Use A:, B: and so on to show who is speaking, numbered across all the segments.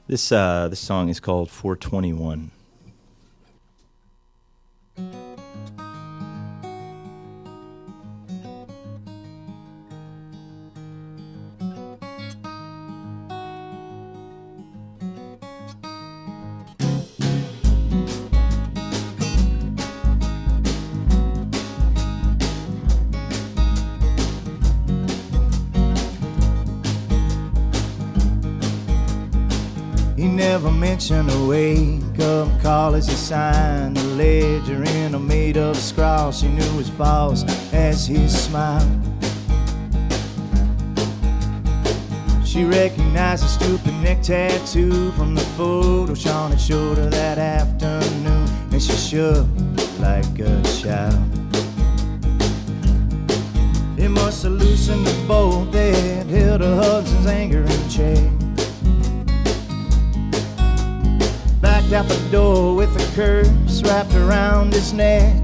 A: This song is called 421.
B: He never mentioned a wake-up call as he signed the ledger in a made-up scrawl. She knew was false as he smiled. She recognized the stupid neck tattoo from the photo Sean had showed her that afternoon, and she shook like a child. It must have loosened the bolt that held her husband's anger in check. Backed out the door with a curse wrapped around his neck.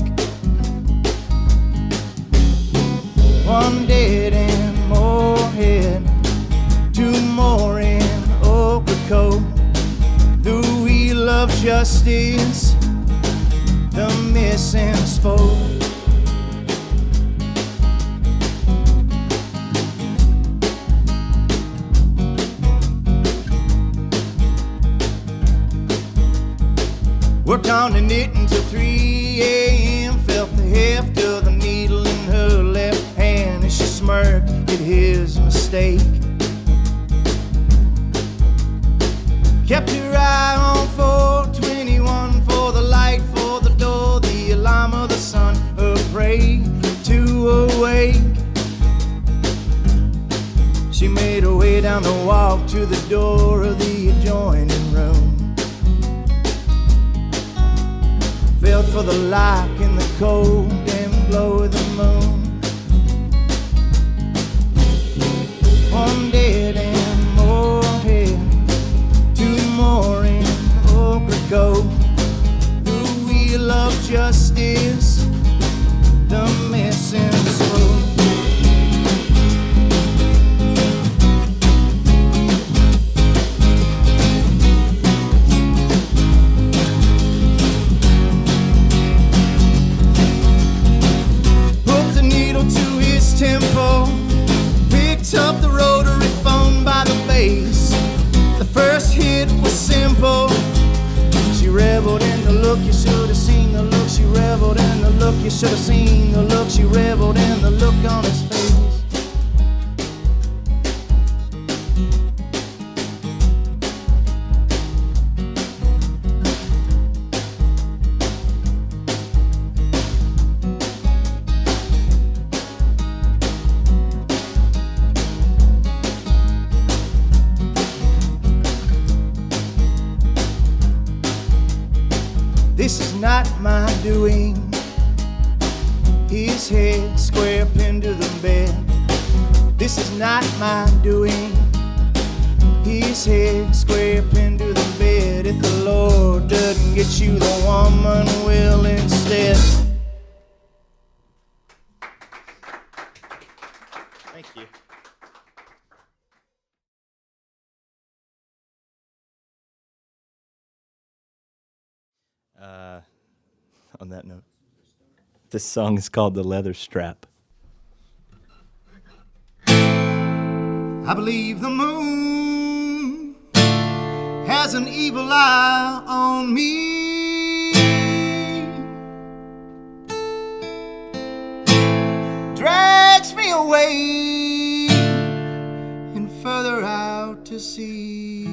B: One dead in Moorhead, two more in Ocracoke. The wheel of justice, the missing spoke. Worked on the knit until 3 a.m. Felt the heft of the needle in her left hand as she smirked at his mistake. Kept her eye on 421 for the light, for the door, the alarm of the sun, her prey to awake. She made her way down the walk to the door of the adjoining room. Felt for the lock in the cold and glow of the moon. One dead in Moorhead, two more in Ocracoke. The wheel of justice, the missing spoke. Tempo, picked up the rotary phone by the base. The first hit was simple. She reveled in the look, you should have seen the look. She reveled in the look, you should have seen the look. She reveled in the look on his face. This is not my doing. His head square pinned to the bed. This is not my doing. His head square pinned to the bed. If the Lord doesn't get you, the woman will instead.
A: Thank you. On that note, this song is called The Leatherstrap.
B: I believe the moon has an evil eye on me. Drags me away and further out to sea.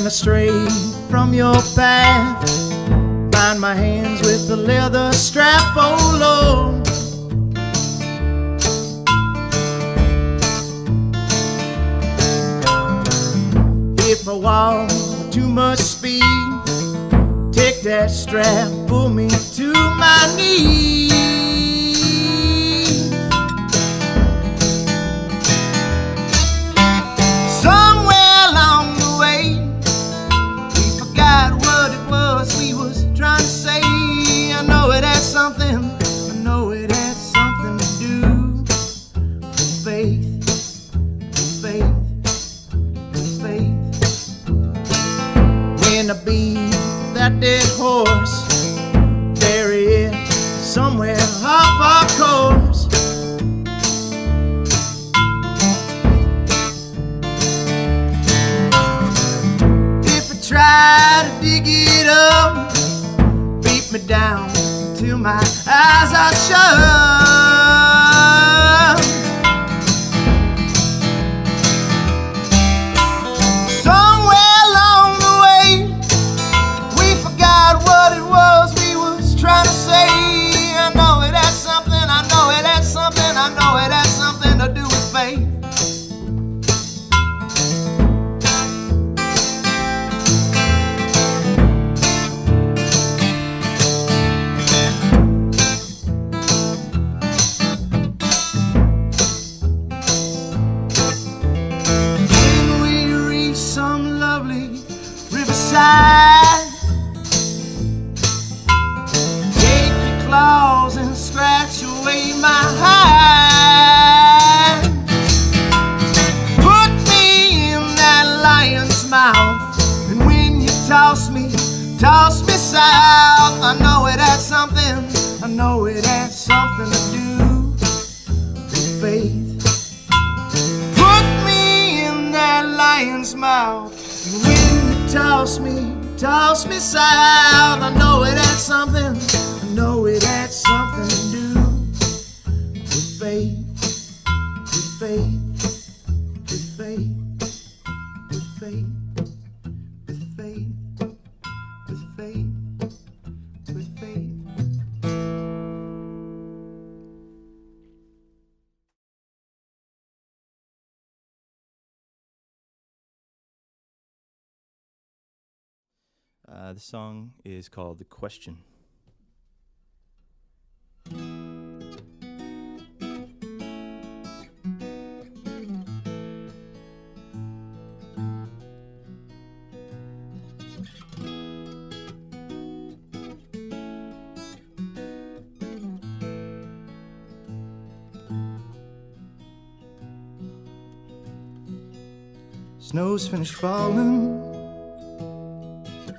B: Astray from your path, bind my hands with the leather strap, oh Lord. If I walk with too much speed, take that strap, pull me to my knees. Somewhere along the way, we forgot what it was we was trying to leave that dead horse, bury it somewhere off our course. If I try to dig it up, beat me down till my eyes are shut. Somewhere along the way, we forgot what it was we was trying to say. I know it had something, I know it had something, I know it had something to do with faith. Take your claws and scratch away my hide. Put me in that lion's mouth, and when you toss me south. I know it had something, I know it had something to do with faith. Put me in that lion's mouth, and when you toss me south. I know it had something, I know it had something to do with faith, with faith, with faith, with faith, with faith, with faith, with faith.
A: The song is called The Question.
B: Snow's finished falling,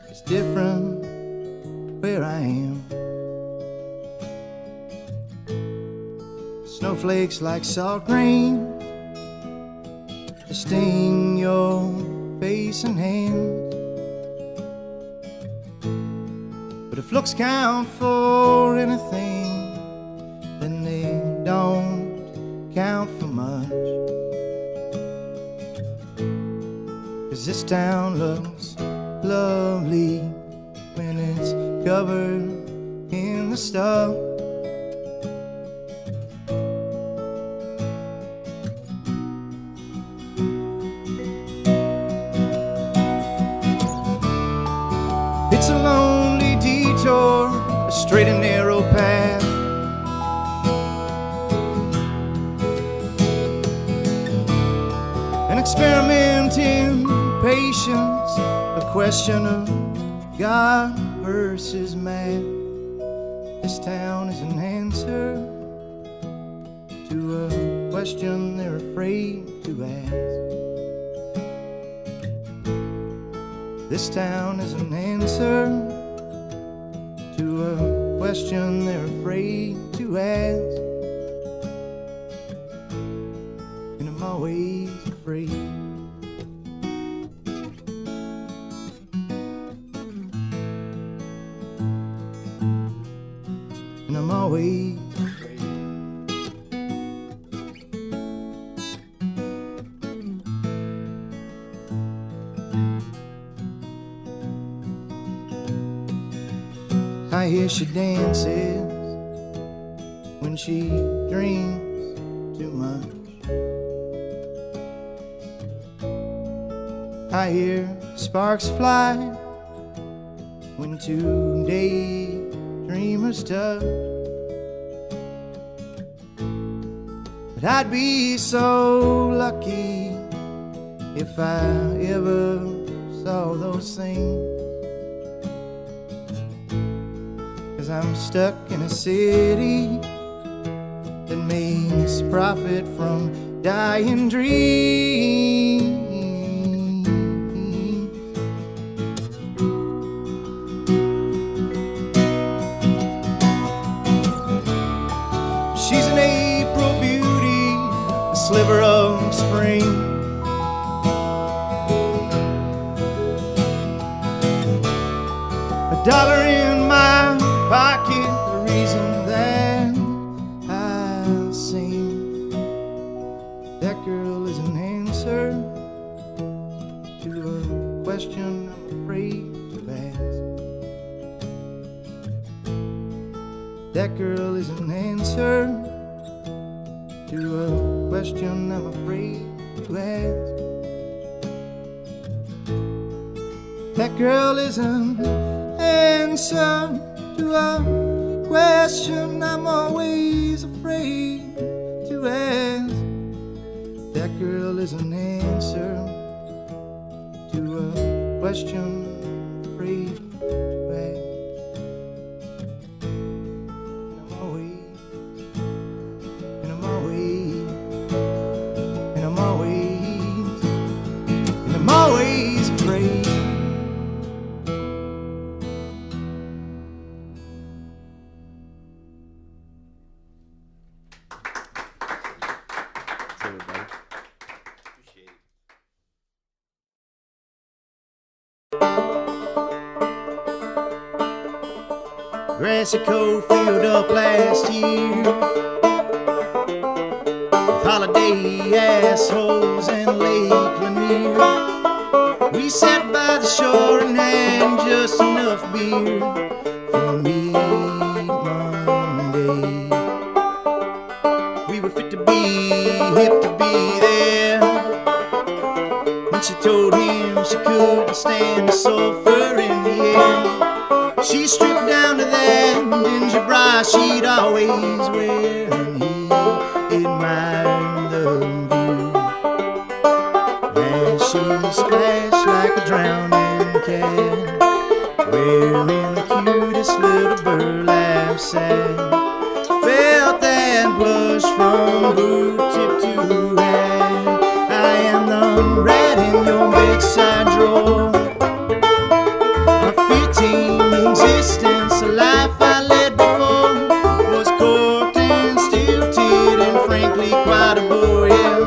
B: it's different where I am. Snowflakes like salt rain, they sting your face and hands. But if looks count for anything, then they don't count for much. 'Cause this town looks lovely when it's covered in the stuff. It's a lonely detour, a straight and narrow path. An experiment in patience, a question of God versus man. This town is an answer to a question they're afraid to ask. This town is an answer to a question they're afraid to ask. And I'm always afraid. And I'm always afraid. I hear she dances when she drinks too much. I hear sparks fly when two daydreamers touch. But I'd be so lucky if I ever saw those things. 'Cause I'm stuck in a city that makes profit from dying dreams. dollar in my pocket, the reason that I sing. That girl is an answer to a question I'm afraid to ask. That girl is an answer to a question I'm afraid to ask. That girl is an answer to a question I'm always afraid to ask. That girl is an answer to a question I'm afraid to ask. And I'm always afraid. Grassy cold filled up last year with holiday assholes and Lake Lanier. We sat by the shore and had just enough beer for me Monday. We were fit to be, hip to be there when she told him she couldn't stand the sulfur in the air. She stripped down to that dingy bra she'd always wear, and he admired the view as she splashed like a drowning cat, wearing the cutest little burlap sack. Felt that blush from boot tip to hat. I am the rat in your bedside drawer, a fitting existence, a life I led before was corked and stilted and frankly quite a bore, yeah.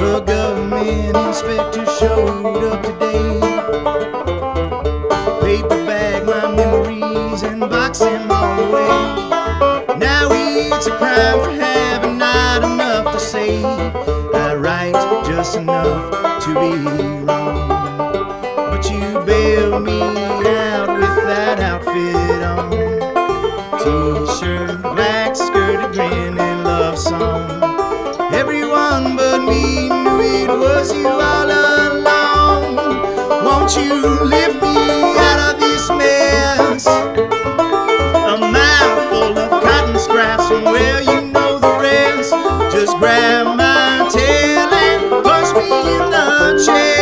B: A government inspector showed up today, paper bag my memories and box them all away. Now it's a crime for having not enough to say. I write just enough to be wrong, but you bailed me out with that outfit on. T-shirt, black skirt, a grin and love song. Everyone but me knew it was you all along. Won't you lift me out of this mess? A mouthful of cotton scraps from where you know the rest. Just grab my tail and punch me in the chest.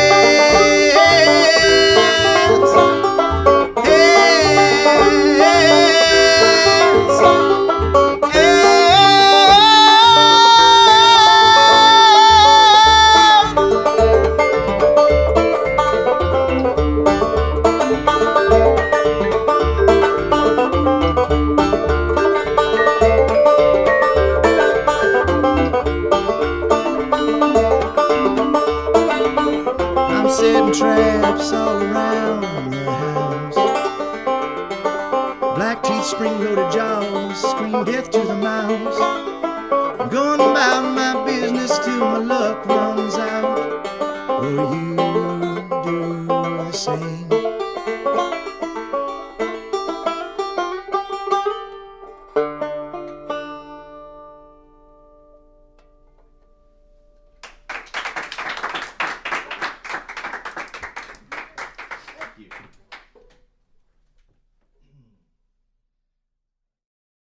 B: Setting traps all around the house. Black teeth, spring-loaded jaws, scream death to the mouse. I'm going about my business till